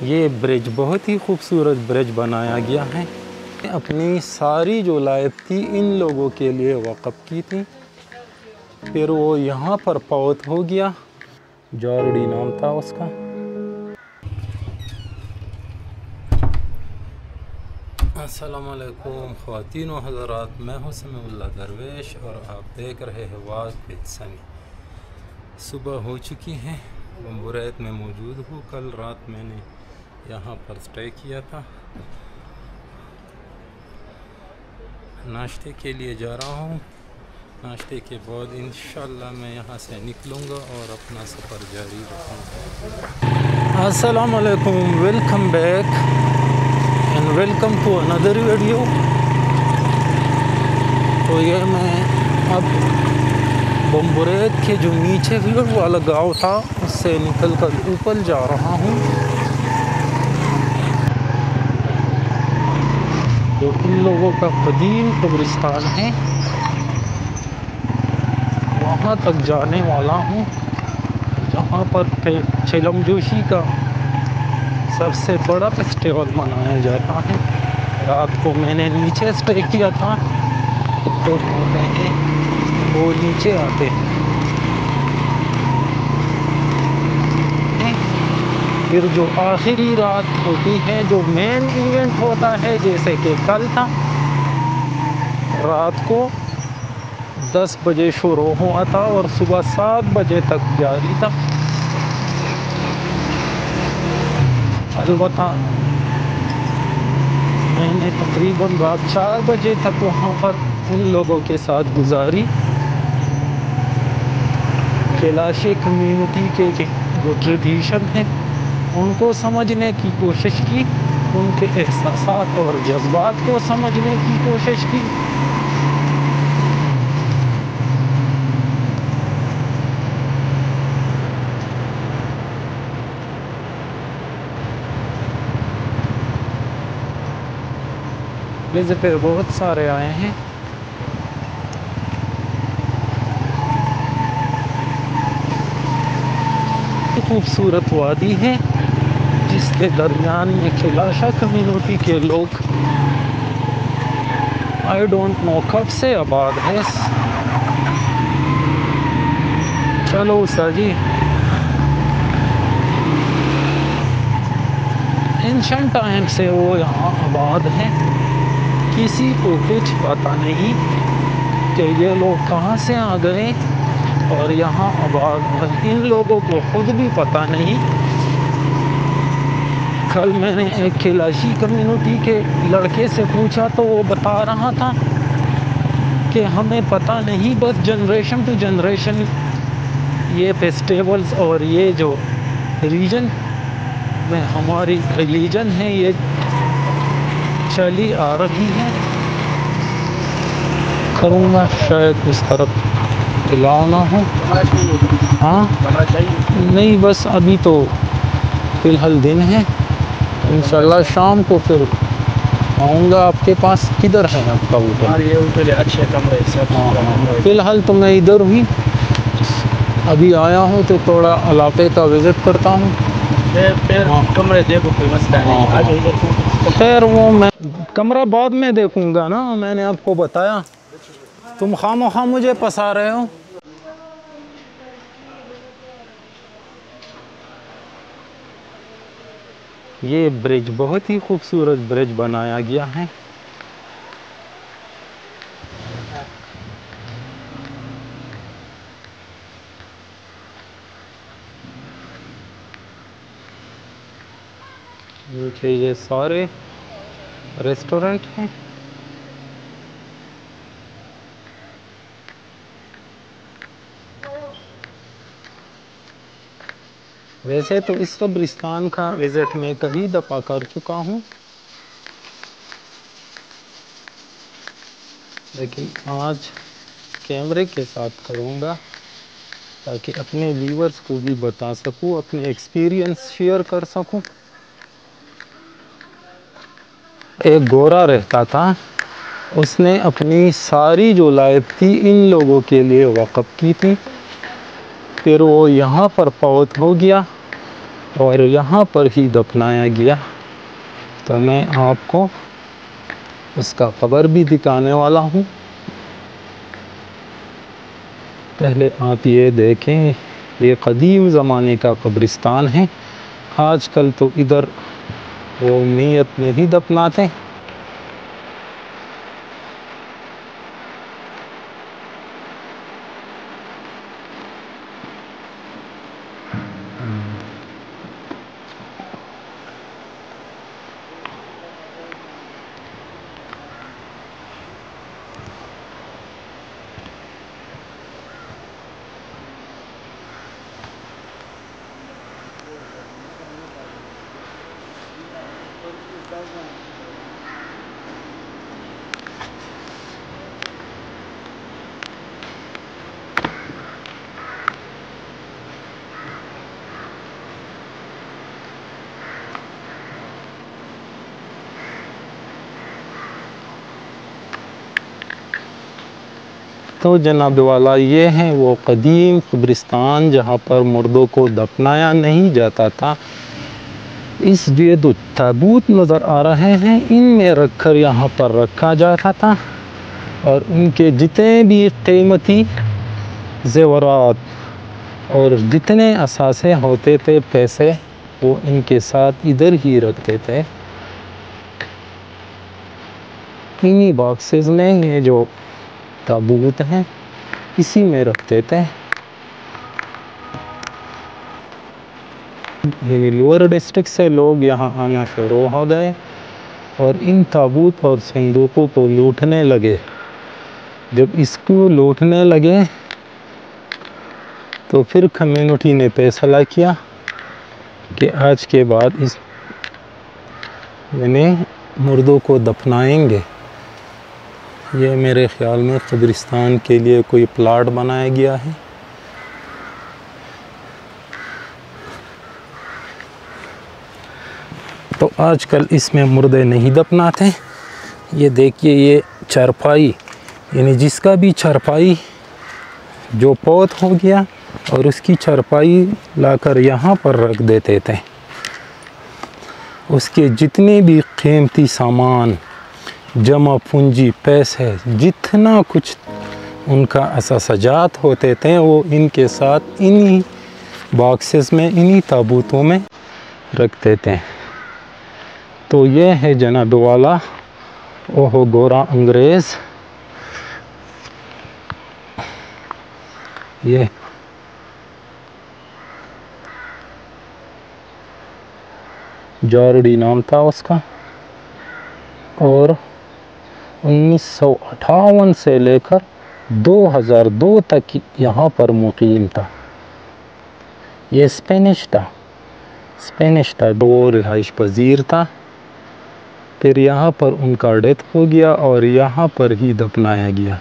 ये ब्रिज बहुत ही खूबसूरत ब्रिज बनाया गया है। अपनी सारी जो लाइफ थी इन लोगों के लिए वक़्फ़ की थी, फिर वो यहाँ पर फौत हो गया। जॉर्डी नाम था उसका। अस्सलाम वालेकुम ख़वातीन व हज़रात, मैं हूँ समीउल्लाह दरवेश और आप देख रहे हैं वाक़ विद समी। सुबह हो चुकी है, बम्बुरैत में मौजूद हूँ। कल रात मैंने यहाँ पर स्टे किया था। नाश्ते के लिए जा रहा हूँ। नाश्ते के बाद इंशाअल्लाह मैं यहाँ से निकलूँगा और अपना सफ़र जारी रखूँगा। अस्सलाम वालेकुम, welcome back and welcome to another video. तो ये मैं अब बम्बुरैत के जो नीचे व्यूर वाला गांव था उससे निकल कर ऊपर जा रहा हूँ। जो इन लोगों का कदीम कब्रिस्तान है वहाँ तक जाने वाला हूँ, जहाँ पर चिलम जोशी का सबसे बड़ा फेस्टिवल मनाया जाता है। रात को मैंने नीचे स्टे किया था, तो होते हैं वो नीचे आते हैं। फिर जो आखिरी रात होती है, जो मेन इवेंट होता है, जैसे कि कल था, रात को 10 बजे शुरू हुआ था और सुबह 7 बजे तक जारी था। अलबत्ता मैंने तकरीबन रात 4 बजे तक वहाँ पर उन लोगों के साथ गुजारी। कैलाशी कम्युनिटी के जो ट्रेडिशन है उनको समझने की कोशिश की, उनके एहसास और जज्बात को समझने की कोशिश की। विजिटर बहुत सारे आए हैं। खूबसूरत वादी है जिसके दरमियान में कैलाशा कम्युनिटी के लोग आई डोंट नो कब से आबाद है। चलो सर जी, एंशिएंट टाइम से वो यहाँ आबाद है। किसी को कुछ पता नहीं कि ये लोग कहाँ से आ गए और यहाँ आबाद। इन लोगों को खुद भी पता नहीं। कल मैंने एक कैलाशी कम्युनिटी के लड़के से पूछा तो वो बता रहा था कि हमें पता नहीं, बस जनरेशन टू जनरेशन ये फेस्टिवल्स और ये जो रीजन में हमारी रिलीजन है ये चली आ रही है। करूँगा शायद इस तरफ दिलाना हो। हाँ नहीं, बस अभी तो फ़िलहाल दिन है। इंशाल्लाह शाम को फिर आऊँगा आपके पास। किधर है आपका होटल? ये होटल अच्छे कमरे सब। हाँ, फ़िलहाल तो मैं इधर ही अभी आया हूँ तो थोड़ा इलाके का विज़िट करता हूँ। कमरे देखो, कोई मसला नहीं। खैर वो मैं कमरा बाद में देखूँगा ना, मैंने आपको बताया। तुम खामोखा मुझे फंसा रहे हो। ये ब्रिज बहुत ही खूबसूरत ब्रिज बनाया गया है। नीचे ये सारे रेस्टोरेंट हैं। वैसे तो इस कब्रिस्तान का विज़िट मैं कई दफ़ा कर चुका हूँ, लेकिन आज कैमरे के साथ करूँगा ताकि अपने व्यूअर्स को भी बता सकूँ, अपने एक्सपीरियंस शेयर कर सकूँ। एक गोरा रहता था, उसने अपनी सारी जो लाइफ थी इन लोगों के लिए वक़्फ़ की थी, फिर वो यहाँ पर फौत हो गया। और यहाँ पर ही दफनाया गया। तो मैं आपको उसका कब्र भी दिखाने वाला हूँ। पहले आप ये देखें, ये कदीम ज़माने का कब्रिस्तान है। आजकल तो इधर वो नीयत में ही दफनाते। तो जनाब वाला, ये है वो कदीम कब्रिस्तान जहाँ पर मुर्दों को दफनाया नहीं जाता था। इस ये दो ताबूत नज़र आ रहे हैं, इनमें रखकर यहाँ पर रखा जाता था और उनके जितने भी कीमती ज़ेवरात और जितने असासे होते थे, पैसे, वो इनके साथ इधर ही रखते थे। इन्हीं बॉक्सेस में ये जो ताबूत हैं इसी में रखते थे। ये लोअर डिस्ट्रिक्ट से लोग यहाँ आना शुरू हो गए और इन ताबूत और संदूकों को लूटने लगे। जब इसको लूटने लगे तो फिर कम्युनिटी ने फैसला किया कि आज के बाद इस यानी मुर्दों को दफनाएंगे। ये मेरे ख़्याल में कब्रिस्तान के लिए कोई प्लाट बनाया गया है। तो आजकल इसमें मुर्दे नहीं दफनाते। ये देखिए, ये चारपाई, यानी जिसका भी चारपाई जो पौध हो गया और उसकी चारपाई लाकर यहाँ पर रख देते थे। उसके जितने भी कीमती सामान, जमा पूंजी, पैसे, जितना कुछ उनका असासजात होते थे, वो इनके साथ इन्हीं बॉक्सेस में, इन्हीं ताबूतों में रखते थे। तो ये है जनाब वाला ओहो गोरा अंग्रेज़। ये जॉर्डी नाम था उसका और 1958 से लेकर 2002 तक यहाँ पर मुकीम था। ये स्पेनिश था, वो रिहाइश पजीर था। फिर यहाँ पर उनका डेथ हो गया और यहाँ पर ही दफनाया गया।